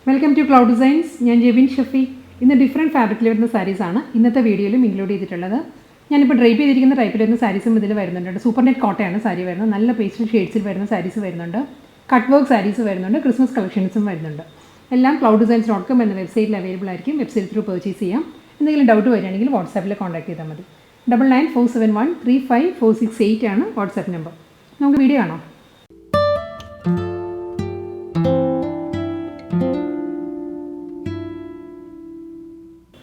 Welcome to cloud designs. ഞാൻ ജെബിൻ ഷഫി. ഇന്ന് different ഫാബ്രിക്കിൽ വരുന്ന സാരീസാണ് ഇന്നത്തെ വീഡിയോയിലും ഇൻക്ലൂഡ് ചെയ്തിട്ടുള്ളത്. ഞാനിപ്പോൾ ഡ്രൈപ്പ് ചെയ്തിരിക്കുന്ന ടൈപ്പിൽ വരുന്ന സാരീസും ഇതിൽ വരുന്നുണ്ട്. സൂപ്പർ നെറ്റ് കോട്ടയാണ് സാരി വരുന്നത്. നല്ല പേസ്റ്റൽ ഷെയ്ഡ്സിൽ വരുന്ന സാരീസ് വരുന്നുണ്ട്. കട്ട് വർക്ക് സാരീസ് വരുന്നുണ്ട്. ക്രിസ്മസ് കളക്ഷൻസും വരുന്നുണ്ട്. എല്ലാം clouddesigns.com എന്ന വെബ്സൈറ്റിൽ അവൈലബിൾ ആയിരിക്കും. വെബ്സൈറ്റ് ത്രൂ പർച്ചേസ് ചെയ്യാം. എന്തെങ്കിലും ഡൗട്ട് വരികയാണെങ്കിൽ വാട്സാപ്പിൽ കോൺടാക്ട് ചെയ്താൽ മതി. 9947135468 ആണ് വാട്സാപ്പ് നമ്പർ. നമുക്ക് വീഡിയോ കാണാം.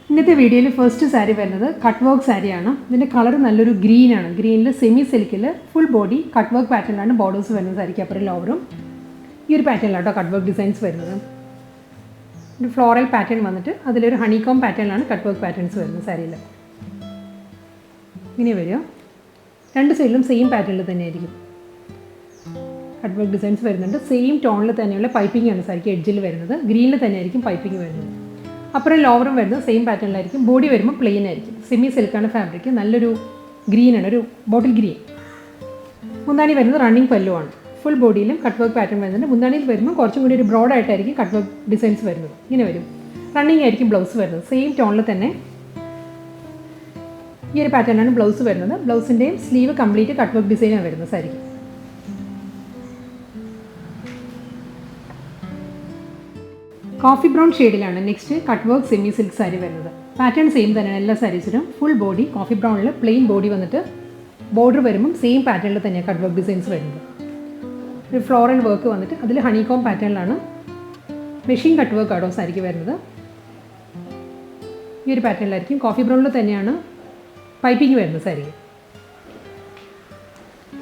ഇന്നത്തെ വീഡിയോയിൽ ഫസ്റ്റ് സാരി വരുന്നത് കട്ട് വർക്ക് സാരിയാണ്. ഇതിൻ്റെ കളർ നല്ലൊരു ഗ്രീനാണ്. ഗ്രീനിൽ സെമി സിൽക്കിൽ ഫുൾ ബോഡി കട്ട് വർക്ക് പാറ്റേണിലാണ് ബോർഡേഴ്സ് വരുന്നത്. സാരിക്ക് അപ്പുറം ലോവറും ഈ ഒരു പാറ്റേണിലാട്ടോ കട്ട് വർക്ക് ഡിസൈൻസ് വരുന്നത്. ഒരു ഫ്ലോറൽ പാറ്റേൺ വന്നിട്ട് അതിലൊരു ഹണികോം പാറ്റേണിലാണ് കട്ട് വർക്ക് പാറ്റേൺസ് വരുന്നത് സാരിയിൽ. ഇങ്ങനെ വരിക. രണ്ട് സൈഡിലും സെയിം പാറ്റേണിൽ തന്നെയായിരിക്കും കട്ട് വർക്ക് ഡിസൈൻസ് വരുന്നുണ്ട്. സെയിം ടോണിൽ തന്നെയുള്ള പൈപ്പിംഗ് ആണ് സാരിക്ക് എഡ്ജിൽ വരുന്നത്. ഗ്രീനിൽ തന്നെയായിരിക്കും പൈപ്പിംഗ് വരുന്നത്. അപ്പുറം ലോവറും വരുന്നത് സെയിം പാറ്റേണിലായിരിക്കും. ബോഡി വരുമ്പോൾ പ്ലെയിൻ ആയിരിക്കും. സെമി സിൽക്കാണ് ഫാബ്രിക്. നല്ലൊരു ഗ്രീനാണ്, ഒരു ബോട്ടിൽ ഗ്രീൻ. മുന്താണി വരുന്നത് റണ്ണിങ് പല്ലുവാണ്. ഫുൾ ബോഡിയിലും കട്ട് വർക്ക് പാറ്റേൺ വരുന്നുണ്ട്. മുന്താണിയിൽ വരുമ്പോൾ കുറച്ചും കൂടി ഒരു ബ്രോഡായിട്ടായിരിക്കും കട്ട് വർക്ക് ഡിസൈൻസ് വരുന്നത്. ഇങ്ങനെ വരും. റണ്ണിങ് ആയിരിക്കും ബ്ലൗസ് വരുന്നത്. സെയിം ടോണിൽ തന്നെ ഈ ഒരു പാറ്റേണാണ് ബ്ലൗസ് വരുന്നത്. ബ്ലൗസിൻ്റെയും സ്ലീവ് കംപ്ലീറ്റ് കട്ട് വർക്ക് ഡിസൈനാണ് വരുന്നത് സാരിക്ക്. കോഫി ബ്രൗൺ ഷെയ്ഡിലാണ് next cut work semi silk sari വരുന്നത്. പാറ്റേൺ സെയിം തന്നെയാണ് എല്ലാ സാരീസിലും. ഫുൾ ബോഡി കോഫി ബ്രൗണിൽ പ്ലെയിൻ ബോഡി വന്നിട്ട് ബോർഡർ വരുമ്പം സെയിം പാറ്റേണിൽ തന്നെയാണ് കട്ട് വർക്ക് ഡിസൈൻസ് വരുന്നത്. ഒരു ഫ്ലോറൽ വർക്ക് വന്നിട്ട് അതിൽ ഹണികോം പാറ്റേണിലാണ് മെഷീൻ കട്ട് വർക്ക് ആണോ സാരിക്ക് വരുന്നത്. ഈ ഒരു പാറ്റേണിലായിരിക്കും. കോഫി ബ്രൗണിൽ തന്നെയാണ് പൈപ്പിംഗ് വരുന്നത് സാരിക്ക്.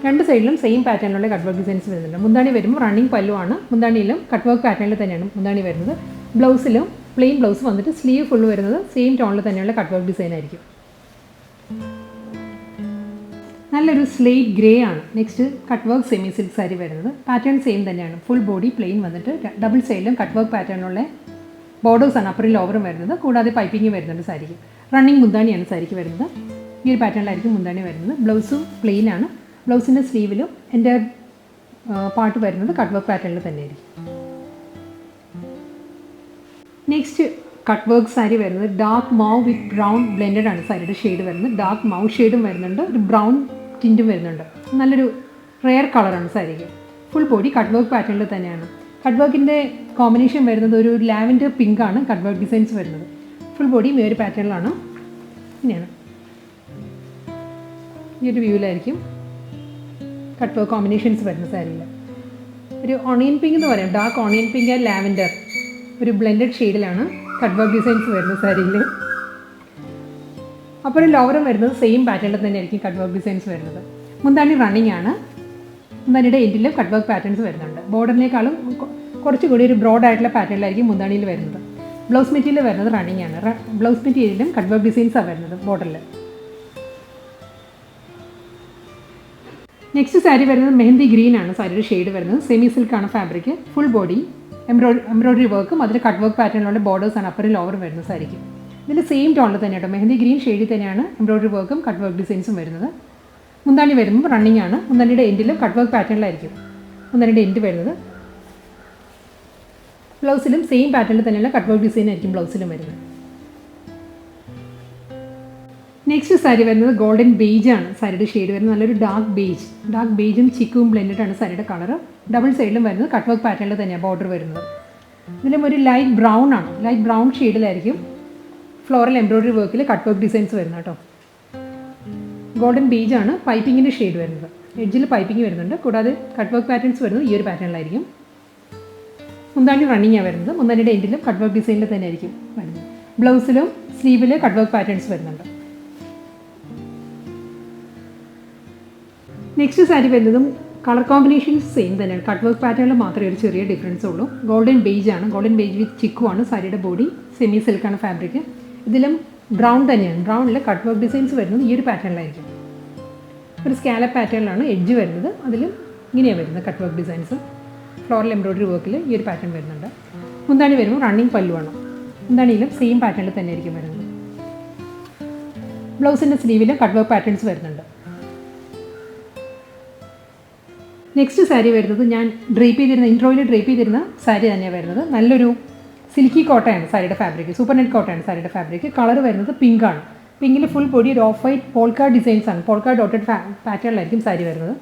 രണ്ട് സൈഡിലും സെയിം പാറ്റേണിലുള്ള കട്ട് വർക്ക് ഡിസൈൻസ് വരുന്നുണ്ട്. മുന്താണി വരുമ്പോൾ റണ്ണിങ് പല്ലുവാണ്. മുന്താണിയിലും കട്ട് വർക്ക് പാറ്റേണിൽ തന്നെയാണ് മുന്താണി വരുന്നത്. ബ്ലൗസിലും പ്ലെയിൻ ബ്ലൗസ് വന്നിട്ട് സ്ലീവ് ഫുള്ള് വരുന്നത് സെയിം ടോണിൽ തന്നെയുള്ള കട്ട് വർക്ക് ഡിസൈൻ ആയിരിക്കും. നല്ലൊരു സ്ലേറ്റ് ഗ്രേ ആണ് next cut work semi silk sari വരുന്നത്. പാറ്റേൺ സെയിം തന്നെയാണ്. ഫുൾ ബോഡി പ്ലെയിൻ വന്നിട്ട് ഡബിൾ സൈഡിലും കട്ട് വർക്ക് പാറ്റേണിലുള്ള ബോർഡേഴ്സാണ് അപ്പുറം ലോവറും വരുന്നത്. കൂടാതെ പൈപ്പിംഗ് വരുന്നുണ്ട് സാരിക്ക്. റണ്ണിങ് മുന്താണിയാണ് സാരിക്ക് വരുന്നത്. ഈ ഒരു പാറ്റേണിലായിരിക്കും മുന്താണി വരുന്നത്. ബ്ലൗസും പ്ലെയിൻ ആണ്. ബ്ലൗസിൻ്റെ സ്ലീവിലും എൻ്റെ പാർട്ട് വരുന്നത് കട്ട് വർക്ക് പാറ്റേണിൽ തന്നെയായിരിക്കും. നെക്സ്റ്റ് കട്ട് വർക്ക് സാരി വരുന്നത് ഡാർക്ക് മൗ വിത്ത് ബ്രൗൺ ബ്ലെൻഡഡ് ആണ് സാരിയുടെ ഷെയ്ഡ് വരുന്നത്. ഡാർക്ക് മൗ ഷെയ്ഡും വരുന്നുണ്ട്, ഒരു ബ്രൗൺ ടിൻറ്റും വരുന്നുണ്ട്. നല്ലൊരു റെയർ കളറാണ് സാരിക്ക്. ഫുൾ ബോഡി കട്ട് വർക്ക് പാറ്റേണിൽ തന്നെയാണ്. കട്ട് വർക്കിൻ്റെ കോമ്പിനേഷൻ വരുന്നത് ഒരു ലാവൻഡർ പിങ്കാണ് കട്ട് വർക്ക് ഡിസൈൻസ് വരുന്നത്. ഫുൾ ബോഡി ഈ ഒരു പാറ്റേണിലാണ്. ഇങ്ങനെയാണ് ഈ ഒരു വ്യൂവിലായിരിക്കും കട്ട് വർക്ക് കോമ്പിനേഷൻസ് വരുന്ന സാരിയിൽ. ഒരു ഓണിയൻ പിങ്ക് എന്ന് പറയാം. Dark onion pink and lavender ഒരു ബ്ലെൻഡഡ് ഷെയ്ഡിലാണ് കട്ട് വർക്ക് ഡിസൈൻസ് വരുന്നത് സാരിയിൽ. അപ്പോൾ ഒരു ലോവറും വരുന്നത് സെയിം പാറ്റേണിൽ തന്നെ ആയിരിക്കും കട്ട് വർക്ക് ഡിസൈൻസ് വരുന്നത്. മുന്താണി റണ്ണിങ് ആണ്. മുന്താണിയുടെ എൻഡിലും കട്ട് വർക്ക് പാറ്റേൺസ് വരുന്നുണ്ട്. ബോർഡറിനേക്കാളും കുറച്ചുകൂടി ഒരു ബ്രോഡ് ആയിട്ടുള്ള പാറ്റേണിലായിരിക്കും മുന്താണിയിൽ വരുന്നത്. ബ്ലൗസ് മെറ്റീരിയൽ വരുന്നത് റണ്ണിങ് ആണ്. ബ്ലൗസ് മെറ്റീരിയലും കട്ട് വർക്ക് ഡിസൈൻസാണ് വരുന്നത് ബോർഡറിൽ. നെക്സ്റ്റ് സാരി വരുന്നത് മെഹന്തി ഗ്രീൻ ആണ് സാരിയുടെ ഷെയ്ഡ് വരുന്നത്. സെമി സിൽക്കാണ് ഫാബ്രിക്. ഫുൾ ബോഡി എംബ്രോയിഡറി വർക്കും അതിൽ കട്ട് വർക്ക് പാറ്റേണിലുള്ള ബോർഡേഴ്സാണ് അപ്പുറം ലോവറും വരുന്നത് സാരിക്ക്. ഇതിൽ സെയിം ടോണിൽ തന്നെ കേട്ടോ മെഹന്തി ഗ്രീൻ ഷെയ്ഡിൽ തന്നെയാണ് എംബ്രോയിഡറി വർക്കും കട്ട് വർക്ക് ഡിസൈൻസും വരുന്നത്. മുന്താണി വരുമ്പോൾ റണ്ണിങ് ആണ്. മുന്താണിയുടെ എൻഡിലും കട്ട് വർക്ക് പാറ്റേണിലായിരിക്കും മുന്താണിയുടെ എൻഡ് വരുന്നത്. ബ്ലൗസിലും സെയിം പാറ്റേണിൽ തന്നെയുള്ള കട്ട് വർക്ക് ഡിസൈൻ ആയിരിക്കും ബ്ലൗസിലും വരുന്നത്. നെക്സ്റ്റ് സാരി വരുന്നത് ഗോൾഡൻ ബേജ് ആണ് സാരിയുടെ ഷെയ്ഡ് വരുന്നത്. നല്ലൊരു ഡാർക്ക് ബേജും ചിക്കും ബ്ലെൻഡഡാണ് സാരിയുടെ കളർ. ഡബിൾ സൈഡിലും വരുന്നത് കട്ട് വർക്ക് പാറ്റേണിൽ തന്നെയാണ് ബോർഡർ വരുന്നത്. ഇതിലും ഒരു ലൈറ്റ് ബ്രൗൺ ആണ്. ലൈറ്റ് ബ്രൗൺ ഷെയ്ഡിലായിരിക്കും ഫ്ലോറൽ എംബ്രോയിഡറി വർക്കിൽ കട്ട് വർക്ക് ഡിസൈൻസ് വരുന്നത് കേട്ടോ. ഗോൾഡൻ ബേജ് ആണ് പൈപ്പിങ്ങിൻ്റെ ഷെയ്ഡ് വരുന്നത്. എഡ്ജിൽ പൈപ്പിംഗ് വരുന്നുണ്ട്. കൂടാതെ കട്ട് വർക്ക് പാറ്റേൺസ് വരുന്നത് ഈ ഒരു പാറ്റേണിലായിരിക്കും. മുന്താണി റണ്ണിങ്ങാണ് വരുന്നത്. മുന്താണിയുടെ എൻഡിലും കട്ട് വർക്ക് ഡിസൈനിൽ തന്നെ ആയിരിക്കും വരുന്നത്. ബ്ലൗസിലും സ്ലീവിൽ കട്ട് വർക്ക് പാറ്റേൺസ് വരുന്നുണ്ട്. നെക്സ്റ്റ് സാരി വരുന്നതും കളർ കോമ്പിനേഷൻസ് സെയിം തന്നെയാണ്. കട്ട് വർക്ക് പാറ്റേണിൽ മാത്രമേ ഒരു ചെറിയ ഡിഫറൻസ് ഉള്ളൂ. ഗോൾഡൻ ബേജ് ആണ്. ഗോൾഡൻ ബേജ് വിത്ത് ചിക്കു ആണ് സാരിയുടെ ബോഡി. സെമി സിൽക്കാണ് ഫാബ്രിക്. ഇതിലും ബ്രൗൺ തന്നെയാണ്. ബ്രൗണിൽ കട്ട് വർക്ക് ഡിസൈൻസ് വരുന്നത് ഈ ഒരു പാറ്റേണിലായിരിക്കും. ഒരു സ്കാലപ്പ് പാറ്റേണിലാണ് എഡ്ജ് വരുന്നത്. അതിലും ഇങ്ങനെയാണ് വരുന്നത് cut work designs. Floral embroidery വർക്കിൽ ഈ ഒരു പാറ്റേൺ വരുന്നുണ്ട്. മുന്താണി വരുമ്പോൾ റണ്ണിങ് പല്ലുവാണ്. മുന്താണിയിലും സെയിം പാറ്റേണിൽ തന്നെ ആയിരിക്കും വരുന്നത്. ബ്ലൗസിൻ്റെ സ്ലീവിലും കട്ട് വർക്ക് പാറ്റേൺസ് വരുന്നുണ്ട്. നെക്സ്റ്റ് സാരി വരുന്നത് ഞാൻ ഡ്രേപ്പ് ചെയ്തിരുന്ന ഇൻട്രോയിൽ ഡ്രേപ്പ് ചെയ്തിരുന്ന സാരി തന്നെയാണ് വരുന്നത്. നല്ലൊരു സിൽക്കി കോട്ടയാണ് സാരിയുടെ ഫാബ്രിക്, സൂപ്പർ നെറ്റ് കോട്ടയാണ് സാരിയുടെ ഫാബ്രിക്. കളർ വരുന്നത് പിങ്ക് ആണ്. പിങ്കിൽ ഫുൾ ബോഡി ഒരു ഓഫ് വൈറ്റ് പോൾക്കാ ഡിസൈൻസ് ആണ്, പോൾക്കാ ഡോട്ടഡ് പാറ്റേണിലായിരിക്കും സാരി വരുന്നത്.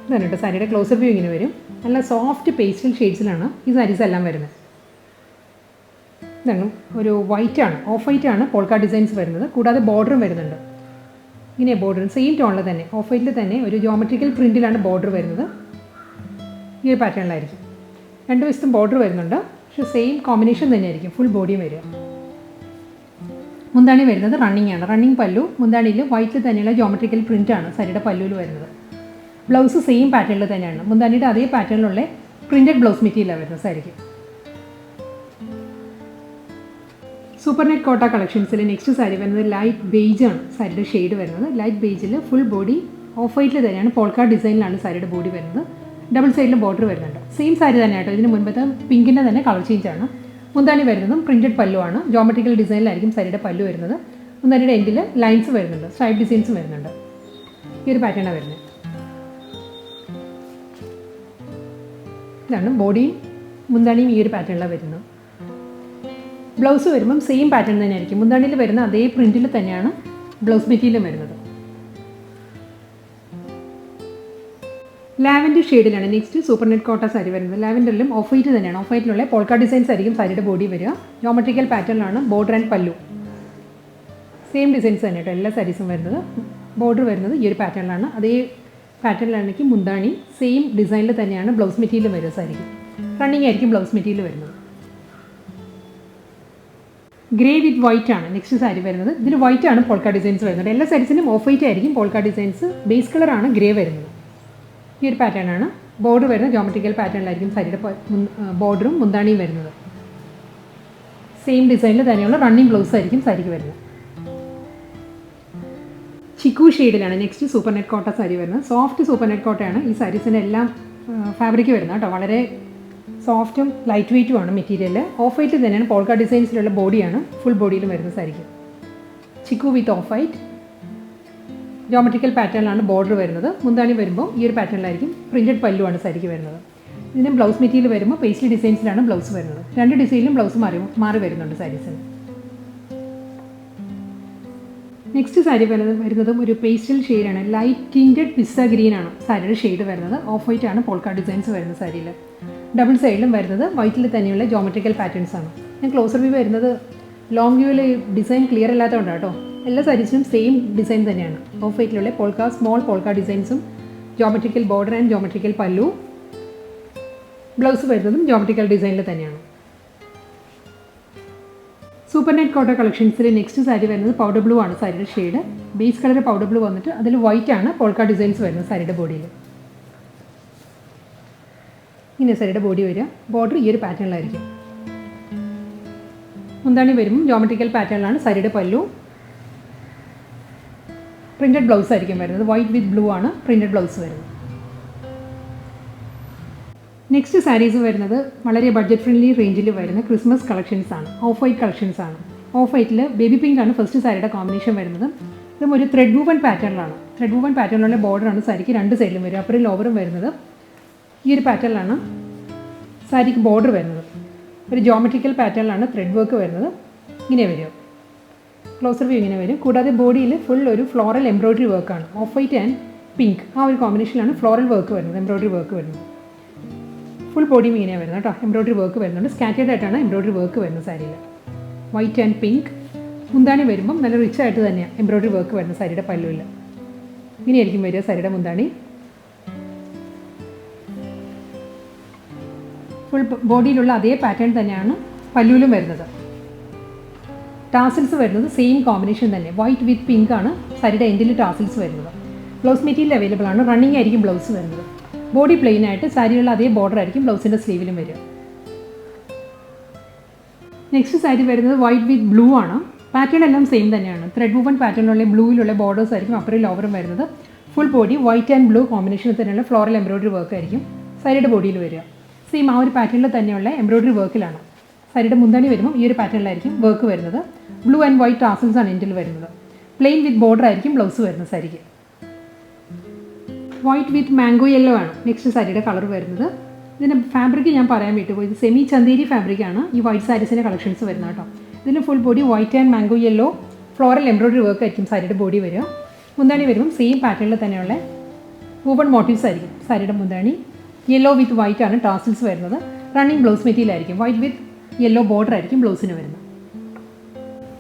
ഇതാണ് കേട്ടോ സാരിയുടെ ക്ലോസർ വ്യൂ. ഇങ്ങനെ വരും. നല്ല സോഫ്റ്റ് പേസ്റ്റൽ ഷെയ്ഡ്സിലാണ് ഈ സാരീസ് എല്ലാം വരുന്നത്. ഇതാണ് ഒരു വൈറ്റ് ആണ്, ഓഫ് വൈറ്റ് ആണ് പോൾക്കാ ഡിസൈൻസ് വരുന്നത്. കൂടാതെ ബോർഡറും വരുന്നുണ്ട്. ഇങ്ങനെ ബോർഡർ സെയിം ടോണിൽ തന്നെ ഓഫ് വൈറ്റിൽ തന്നെ ഒരു ജോമെട്രിക്കൽ പ്രിൻറ്റിലാണ് ബോർഡർ വരുന്നത്. ഈ ഒരു പാറ്റേണിലായിരിക്കും. രണ്ട് വശത്തും ബോർഡർ വരുന്നുണ്ട്, പക്ഷേ സെയിം കോമ്പിനേഷൻ തന്നെയായിരിക്കും ഫുൾ ബോഡിയും വരിക. മുന്താണി വരുന്നത് റണ്ണിങ് ആണ്, റണ്ണിങ് പല്ലു. മുന്താണിയിൽ വൈറ്റിൽ തന്നെയുള്ള ജോമെട്രിക്കൽ പ്രിൻ്റാണ് സാരിയുടെ പല്ലുവിൽ വരുന്നത്. ബ്ലൗസ് സെയിം പാറ്റേണിൽ തന്നെയാണ്, മുന്താണിയുടെ അതേ പാറ്റേണിലുള്ള പ്രിൻറ്റഡ് ബ്ലൗസ് മെറ്റീരിയലാണ് വരുന്നത് സാരിക്ക്. സൂപ്പർ നെറ്റ് കോട്ട കളക്ഷൻസിൽ നെക്സ്റ്റ് സാരി വരുന്നത് ലൈറ്റ് ബേജ് ആണ് സാരിയുടെ ഷെയ്ഡ് വരുന്നത്. ലൈറ്റ് ബേജിൽ ഫുൾ ബോഡി ഓഫ് വൈറ്റിൽ തന്നെയാണ് പോൾക്കാ ഡിസൈനിലാണ് സാരിയുടെ ബോഡി വരുന്നത്. ഡബിൾ സൈഡിലും ബോർഡർ വരുന്നുണ്ട്. സെയിം സാരി തന്നെ ആട്ടോ, ഇതിന് മുൻപത്തെ പിങ്കിൻ്റെ തന്നെ കളർ ചേഞ്ച് ആണ്. മുന്താണി വരുന്നതും പ്രിൻറ്റഡ് പല്ലു ആണ്, ജോമെട്രിക്കൽ ഡിസൈനിലായിരിക്കും സാരിയുടെ പല്ലു വരുന്നത്. മുന്താണിയുടെ എൻഡിൽ ലൈൻസ് വരുന്നുണ്ട്, സ്ട്രൈപ്പ് ഡിസൈൻസും വരുന്നുണ്ട്. ഈ ഒരു പാറ്റേണാണ് വരുന്നത്. ഇതാണ് ബോഡിയും മുന്താണിയും ഈ ഒരു പാറ്റേണിലാണ് വരുന്നത്. ബ്ലൗസ് വരുമ്പം സെയിം പാറ്റേൺ തന്നെയായിരിക്കും, മുന്താണിയിൽ വരുന്ന അതേ പ്രിൻറ്റിൽ തന്നെയാണ് ബ്ലൗസ് മെറ്റീരിയലും വരുന്നത്. ലാവൻഡർ ഷെയ്ഡിലാണ് നെക്സ്റ്റ് സൂപ്പർ നെറ്റ് കോട്ട സാരി വരുന്നത്. ലാവൻഡറിലും ഓഫ് വൈറ്റ് തന്നെയാണ്, ഓഫ് വൈറ്റിലുള്ള പോൾക്കാ ഡിസൈൻസ് ആയിരിക്കും സാരിയുടെ ബോഡി വരിക. ജോമെട്രിക്കൽ പാറ്റേണിലാണ് ബോർഡർ ആൻഡ് പല്ലു. സെയിം ഡിസൈൻസ് തന്നെ കേട്ടോ എല്ലാ സാരീസും വരുന്നത്. ബോർഡർ വരുന്നത് ഈ ഒരു പാറ്റേണിലാണ്, അതേ പാറ്റേണിലാണെങ്കിൽ മുന്താണി സെയിം ഡിസൈനിൽ തന്നെയാണ് ബ്ലൗസ് മെറ്റീരിയൽ വരിക സാരിക്ക്. റണ്ണിങ് ആയിരിക്കും ബ്ലൗസ് മെറ്റീരിയൽ വരുന്നത്. ഗ്രേ വിത്ത് വൈറ്റ് ആണ് നെക്സ്റ്റ് സാരി വരുന്നത്. ഇതിൽ വൈറ്റ് ആണ് പോൾക്കാ ഡിസൈൻസ് വരുന്നത്. എല്ലാ സാരീസിനും ഓഫ് വൈറ്റ് ആയിരിക്കും പോൾക്കാ ഡിസൈൻസ്. ബേസ് കളറാണ് ഗ്രേ വരുന്നത്. ഈ ഒരു പാറ്റേൺ ആണ്. ബോർഡർ വരുന്നത് ജോമെട്രിക്കൽ പാറ്റേണിലായിരിക്കും സാരിയുടെ ബോർഡറും മുന്താണിയും വരുന്നത്. സെയിം ഡിസൈനിൽ തന്നെയുള്ള റണ്ണിങ് ബ്ലൗസ് ആയിരിക്കും സാരിക്ക് വരുന്നത്. ചിക്കു ഷെയ്ഡിലാണ് നെക്സ്റ്റ് സൂപ്പർ നെറ്റ് കോട്ട സാരി വരുന്നത്. സോഫ്റ്റ് സൂപ്പർ നെറ്റ് കോട്ടയാണ് ഈ സാരീസിൻ്റെ എല്ലാം ഫാബ്രിക് വരുന്നത് കേട്ടോ. വളരെ സോഫ്റ്റും ലൈറ്റ് വെയ്റ്റും ആണ് മെറ്റീരിയൽ. ഓഫ് വൈറ്റ് തന്നെയാണ് പോൾക്കാ ഡിസൈൻസിലുള്ള ബോഡിയാണ് ഫുൾ ബോഡിയിലും വരുന്ന സാരിക്ക്. Chikoo width of white geometrical പാറ്റേണിലാണ് ബോർഡർ വരുന്നത്. മുന്താണി വരുമ്പോൾ ഈ ഒരു പാറ്റേണിലായിരിക്കും. പ്രിൻറ്റഡ് പല്ലുവാണ് സാരിക്ക് വരുന്നത്. ഇതിന് ബ്ലൗസ് മെറ്റീരിയൽ വരുമ്പോൾ പേസ്ലി ഡിസൈൻസിലാണ് ബ്ലൗസ് വരുന്നത്. രണ്ട് ഡിസൈനിലും ബ്ലൗസ് മാറി വരുന്നുണ്ട് സാരീസിന്. നെക്സ്റ്റ് സാരി വരുന്നതും ഒരു പേസ്റ്റൽ ഷെയ്ഡാണ്. ലൈറ്റ് ടിൻറ്റഡ് പിസ്സ ഗ്രീൻ ആണ് സാരിയുടെ ഷെയ്ഡ് വരുന്നത്. ഓഫ് വൈറ്റ് ആണ് പോൾക്കാ ഡിസൈൻസ് വരുന്ന സാരിയിൽ. ഡബിൾ സൈഡിലും വരുന്നത് വൈറ്റിൽ തന്നെയുള്ള ജോമെട്രിക്കൽ പാറ്റേൺസ് ആണ്. ഞാൻ ക്ലോസർ വ്യൂ വരുന്നത് ലോങ് വ്യൂവിൽ ഡിസൈൻ ക്ലിയർ അല്ലാത്തതുകൊണ്ടാണ് കേട്ടോ. എല്ലാ സാരീസിനും സെയിം ഡിസൈൻ തന്നെയാണ്. ഓഫ് വൈറ്റിലുള്ള പോൾക്കാ സ്മോൾ പോൾക്കാ ഡിസൈൻസും geometrical border and geometrical pallu. Blouse വരുന്നതും ജോമെട്രിക്കൽ ഡിസൈനിൽ തന്നെയാണ്. സൂപ്പർ നെറ്റ് കോട്ട കളക്ഷൻസിൽ നെക്സ്റ്റ് സാരി വരുന്നത് പൗഡർ ബ്ലൂ ആണ് സാരിയുടെ shade. Base colour powder blue വന്നിട്ട് അതിൽ വൈറ്റ് ആണ് പോൾക്കാ ഡിസൈൻസ് വരുന്നത് സാരിയുടെ ബോഡിയിൽ. ഇങ്ങനെ സാരിയുടെ ബോഡി വരിക. ബോർഡർ ഈ ഒരു പാറ്റേണിലായിരിക്കും. മുന്താണി വരുമ്പോൾ ജോമെട്രിക്കൽ പാറ്റേണിലാണ് സാരിയുടെ പല്ലു. പ്രിൻറ്റഡ് ബ്ലൗസ് ആയിരിക്കും വരുന്നത്. വൈറ്റ് വിത്ത് ബ്ലൂ ആണ് പ്രിൻറ്റഡ് ബ്ലൗസ് വരുന്നത്. നെക്സ്റ്റ് സാരീസ് വരുന്നത് വളരെ ബഡ്ജറ്റ് ഫ്രണ്ട്ലി റേഞ്ചിൽ വരുന്ന ക്രിസ്മസ് കളക്ഷൻസ് ആണ്. ഓഫ് വൈറ്റ് കളക്ഷൻസ് ആണ്. ഓഫ് വൈറ്റിൽ ബേബി പിങ്ക് ആണ് ഫസ്റ്റ് സാരിയുടെ കോമ്പിനേഷൻ വരുന്നത്. ഇതും ഒരു ത്രെഡ് വൂവൻ പാറ്റേണിലാണ്. ത്രെഡ് വൂവൻ പാറ്റേണിലുള്ള ബോർഡറാണ് സാരിക്ക് രണ്ട് സൈഡിലും വരും. അപ്പുറം ലോവറും വരുന്നത് ഈ ഒരു പാറ്റേണിലാണ് സാരിക്ക് ബോർഡർ വരുന്നത്. ഒരു ജോമെട്രിക്കൽ പാറ്റേണിലാണ് ത്രെഡ് വർക്ക് വരുന്നത്. ഇങ്ങനെ വരും. ക്ലോസർ വ്യൂ ഇങ്ങനെ വരും. കൂടാതെ ബോഡിയിൽ ഫുൾ ഒരു ഫ്ലോറൽ എംബ്രോയ്ഡറി വർക്കാണ്. ഓഫ് വൈറ്റ് ആൻഡ് പിങ്ക് ആ ഒരു കോമ്പിനേഷനിലാണ് ഫ്ലോറൽ വർക്ക് വരുന്നത്, എംബ്രോയ്ഡറി വർക്ക് വരുന്നത്. ഫുൾ ബോഡിയും ഇങ്ങനെയാണ് വരുന്നത് കേട്ടോ. എംബ്രോയ്ഡറി വർക്ക് വരുന്നുണ്ട്. സ്കാറ്റേഡ് ആയിട്ടാണ് എംബ്രോയ്ഡറി വർക്ക് വരുന്നത് സാരിയിൽ. White and pink. മുന്താണി വരുമ്പം നല്ല റിച്ച് ആയിട്ട് തന്നെയാണ് എംബ്രോയ്ഡറി വർക്ക് വരുന്നത് സാരിയുടെ പല്ലുവിൽ. ഇങ്ങനെയായിരിക്കും വരിക സാരിയുടെ മുന്താണി. ഫുൾ ബോഡിയിലുള്ള അതേ പാറ്റേൺ തന്നെയാണ് പല്ലുവിലും വരുന്നത്. ടാസിൽസ് വരുന്നത് സെയിം കോമ്പിനേഷൻ തന്നെ. വൈറ്റ് വിത്ത് പിങ്ക് ആണ് സാരിയുടെ എൻഡിൽ ടാസിൽസ് വരുന്നത്. ബ്ലൗസ് മെറ്റീരിയൽ അവൈലബിൾ ആണ്. റണ്ണിങ് ആയിരിക്കും ബ്ലൗസ് വരുന്നത്. ബോഡി പ്ലെയിൻ ആയിട്ട് സാരിയുള്ള അതേ ബോർഡർ ആയിരിക്കും ബ്ലൗസിൻ്റെ സ്ലീവിലും വരിക. നെക്സ്റ്റ് സാരി വരുന്നത് വൈറ്റ് വിത്ത് ബ്ലൂ ആണ്. പാറ്റേൺ എല്ലാം സെയിം തന്നെയാണ്. ത്രെഡ് വൂവൻ പാറ്റേണിലുള്ള ബ്ലൂയിലുള്ള ബോർഡേഴ്സ് ആയിരിക്കും അപ്പുറം ലോവറും വരുന്നത്. Full body white and blue കോമ്പിനേഷനിൽ തന്നെയുള്ള ഫ്ലോറൽ എംബ്രോയ്ഡറി വർക്ക് ആയിരിക്കും സാരിയുടെ ബോഡിയിൽ വരിക. സെയിം ആ ഒരു പാറ്റേണിൽ തന്നെയുള്ള എംബ്രോയ്ഡറി വർക്കിലാണ്. സാരിയുടെ മുന്താണി വരുമ്പോൾ ഈ ഒരു പാറ്റേണിലായിരിക്കും വർക്ക് വരുന്നത്. ബ്ലൂ ആൻഡ് വൈറ്റ് ടാസൽസ് ആണ് എൻഡിൽ വരുന്നത്. പ്ലെയിൻ വിത്ത് ബോർഡർ ആയിരിക്കും ബ്ലൗസ് വരുന്നത് സാരിക്ക്. വൈറ്റ് വിത്ത് മാംഗോ യെല്ലോ ആണ് നെക്സ്റ്റ് സാരിയുടെ കളർ വരുന്നത്. ഇതിൻ്റെ ഫാബ്രിക് ഞാൻ പറയാൻ വിട്ടുപോയി. ഇത് സെമി ചന്തേരി ഫാബ്രിക്കാണ് ഈ വൈറ്റ് സാരീസിൻ്റെ കളക്ഷൻസ് വരുന്നത് കേട്ടോ. ഇതിന് full body white and mango yellow floral embroidery work ആയിരിക്കും സാരിയുടെ ബോഡി വരിക. മുന്താണി വരുമ്പം സെയിം പാറ്റേണിൽ തന്നെയുള്ള വൂവൺ മോട്ടീവ്സ് ആയിരിക്കും സാരിയുടെ മുന്താണി. യെല്ലോ വിത്ത് വൈറ്റ് ആണ് ടാസിൽസ് വരുന്നത്. റണ്ണിങ് ബ്ലൗസ് മെറ്റീരിയൽ ആയിരിക്കും. വൈറ്റ് വിത്ത് യെല്ലോ ബോർഡർ ആയിരിക്കും ബ്ലൗസിന് വരുന്നത്.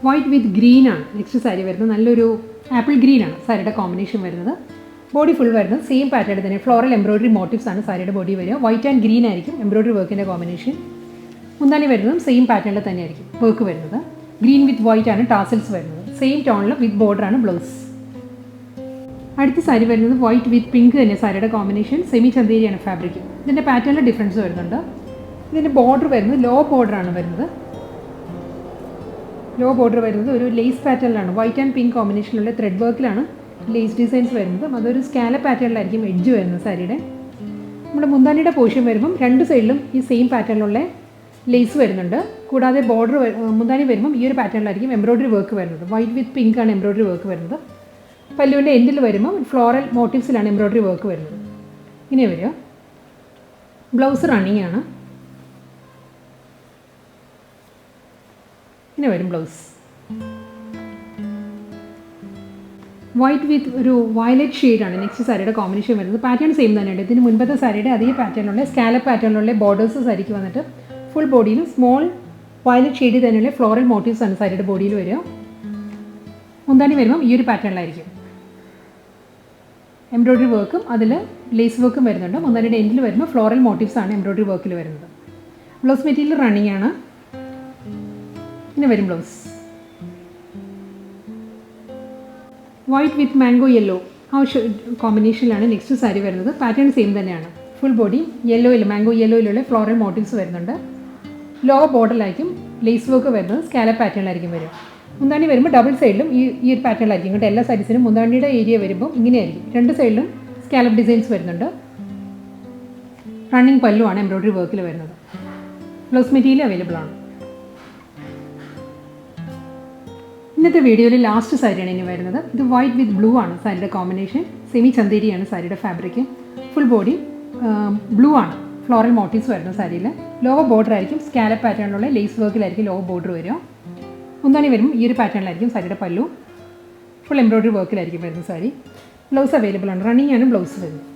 വൈറ്റ് വിത്ത് ഗ്രീൻ ആണ് നെക്സ്റ്റ് സാരി വരുന്നത്. നല്ലൊരു ആപ്പിൾ ഗ്രീൻ ആണ് സാരിയുടെ കോമ്പിനേഷൻ വരുന്നത്. ബോഡി ഫുൾ വരുന്നത് സെയിം പാറ്റേണിൽ തന്നെ ഫ്ലോറൽ എംബ്രോയിഡറി മോട്ടീവ്സ് ആണ് സാരിയുടെ ബോഡി വരിക. വൈറ്റ് ആൻഡ് ഗ്രീൻ ആയിരിക്കും എംബ്രോയിഡറി വർക്കിൻ്റെ കോമ്പിനേഷൻ. മുന്താണി വരുന്നതും സെയിം പാറ്റേണിൽ തന്നെയായിരിക്കും വർക്ക് വരുന്നത്. ഗ്രീൻ വിത്ത് വൈറ്റ് ആണ് ടാസിൽസ് വരുന്നത്. സെയിം ടോണിൽ വിത്ത് ബോർഡറാണ് ബ്ലൗസ്. അടുത്ത സാരി വരുന്നത് വൈറ്റ് വിത്ത് പിങ്ക് തന്നെ സാരിയുടെ കോമ്പിനേഷൻ. Semi ചന്തേരിയാണ് fabric. ഇതിൻ്റെ പാറ്റേണിൽ ഡിഫറൻസ് വരുന്നുണ്ട്. ഇതിൻ്റെ ബോർഡർ വരുന്നത് ലോ ബോർഡറാണ് വരുന്നത്. ലോ ബോർഡർ വരുന്നത് ഒരു ലേസ് പാറ്റേണിലാണ്. വൈറ്റ് ആൻഡ് പിങ്ക് കോമ്പിനേഷനിലുള്ള ത്രെഡ് വർക്കിലാണ് ലേസ് ഡിസൈൻസ് വരുന്നത്. അതൊരു സ്കാലപ്പ് പാറ്റേണിലായിരിക്കും എഡ്ജ് വരുന്നത് സാരിയുടെ. നമ്മുടെ മുന്താനിയുടെ പോർഷൻ വരുമ്പം രണ്ട് സൈഡിലും ഈ സെയിം പാറ്റേണിലുള്ള ലേസ് വരുന്നുണ്ട്. കൂടാതെ ബോർഡർ മുന്താനി വരുമ്പം ഈ ഒരു പാറ്റേണിലായിരിക്കും എംബ്രോയിഡറി വർക്ക് വരുന്നത്. വൈറ്റ് വിത്ത് പിങ്ക് ആണ് എംബ്രോയിഡറി വർക്ക് വരുന്നത്. പല്ലുവിൻ്റെ എൻഡിൽ വരുമ്പോൾ ഫ്ലോറൽ മോട്ടീവ്സിലാണ് എംബ്രോയിഡറി വർക്ക് വരുന്നത്. ഇങ്ങനെ വരിക. ബ്ലൗസ് റണ്ണിങ് ആണ്. ഇങ്ങനെ വരും ബ്ലൗസ്. വൈറ്റ് വിത്ത് ഒരു വയലറ്റ് ഷെയ്ഡാണ് നെക്സ്റ്റ് സാരിയുടെ കോമ്പിനേഷൻ വരുന്നത്. പാറ്റേൺ സെയിം തന്നെയുണ്ട്. ഇതിന് മുൻപത്തെ സാരിയുടെ അതേ പാറ്റേണിലുള്ള സ്കാലപ്പ് പാറ്റേണിലുള്ള ബോർഡേഴ്സ് സാരിക്ക് വന്നിട്ട് ഫുൾ ബോഡിയിൽ സ്മോൾ വയലറ്റ് ഷെയ്ഡിൽ തന്നെയുള്ള ഫ്ലോറൽ മോട്ടീവ്സ് ആണ് സാരിയുടെ ബോഡിയിൽ വരിക. മുന്താണി വരുമ്പം ഈ ഒരു പാറ്റേണിലായിരിക്കും എംബ്രോയിഡറി വർക്കും അതിൽ ലേസ് വർക്കും വരുന്നുണ്ട്. മുന്താണിയുടെ എൻഡിൽ വരുമ്പോൾ ഫ്ലോറൽ മോട്ടീവ്സ് ആണ് എംബ്രോയിഡറി വർക്കിൽ വരുന്നത്. ബ്ലൗസ് മെറ്റീരിയൽ റണ്ണിങ് ആണ്. ഇങ്ങനെ വരും blouse. White with mango yellow ആ കോമ്പിനേഷനിലാണ് നെക്സ്റ്റ് സാരി വരുന്നത്. പാറ്റേൺ സെയിം തന്നെയാണ്. ഫുൾ ബോഡി യെല്ലോയിൽ മാംഗോ യെല്ലോയിലുള്ള ഫ്ലോറൽ മോട്ടീവ്സ് വരുന്നുണ്ട്. ലോ ബോർഡറിലായിരിക്കും ലേസ് വർക്ക് വരുന്നത്. സ്കാലപ്പ് പാറ്റേണിലായിരിക്കും വരും. മുന്താണി വരുമ്പോൾ ഡബിൾ സൈഡിലും ഈ ഒരു പാറ്റേണിലായിരിക്കും. ഇങ്ങോട്ട് എല്ലാ സാരീസിനും മുന്താണിയുടെ ഏരിയ വരുമ്പോൾ ഇങ്ങനെയായിരിക്കും. രണ്ട് സൈഡിലും സ്കാലപ്പ് ഡിസൈൻസ് വരുന്നുണ്ട്. റണ്ണിങ് പല്ലുമാണ് എംബ്രോയിഡറി വർക്കിൽ വരുന്നത്. ബ്ലൗസ് മെറ്റീരിയൽ അവൈലബിൾ ആണ്. ഇന്നത്തെ വീഡിയോയിൽ ലാസ്റ്റ് സാരിയാണ് ഇനി വരുന്നത്. ഇത് വൈറ്റ് വിത്ത് ബ്ലൂ ആണ് സാരിയുടെ കോമ്പിനേഷൻ. സെമി ചന്തേരിയാണ് സാരിയുടെ ഫാബ്രിക്. ഫുൾ ബോഡി ബ്ലൂ ആണ്. ഫ്ലോറൽ മോട്ടീവ്സ് വരുന്ന സാരിയിൽ ലോവർ ബോർഡർ ആയിരിക്കും. സ്കാലപ്പ് പാറ്റേണിലുള്ള ലേസ് വർക്കിലായിരിക്കും ലോവർ ബോർഡർ വരിക. മുന്താണി വരുമ്പോൾ ഈ ഒരു പാറ്റേണിലായിരിക്കും സാരിയുടെ പല്ലു. ഫുൾ എംബ്രോയിഡറി വർക്കിലായിരിക്കും വരുന്ന സാരി. ബ്ലൗസ് അവൈലബിൾ ആണ്. റണ്ണിങ് ആണ് ബ്ലൗസ് വരുന്നത്.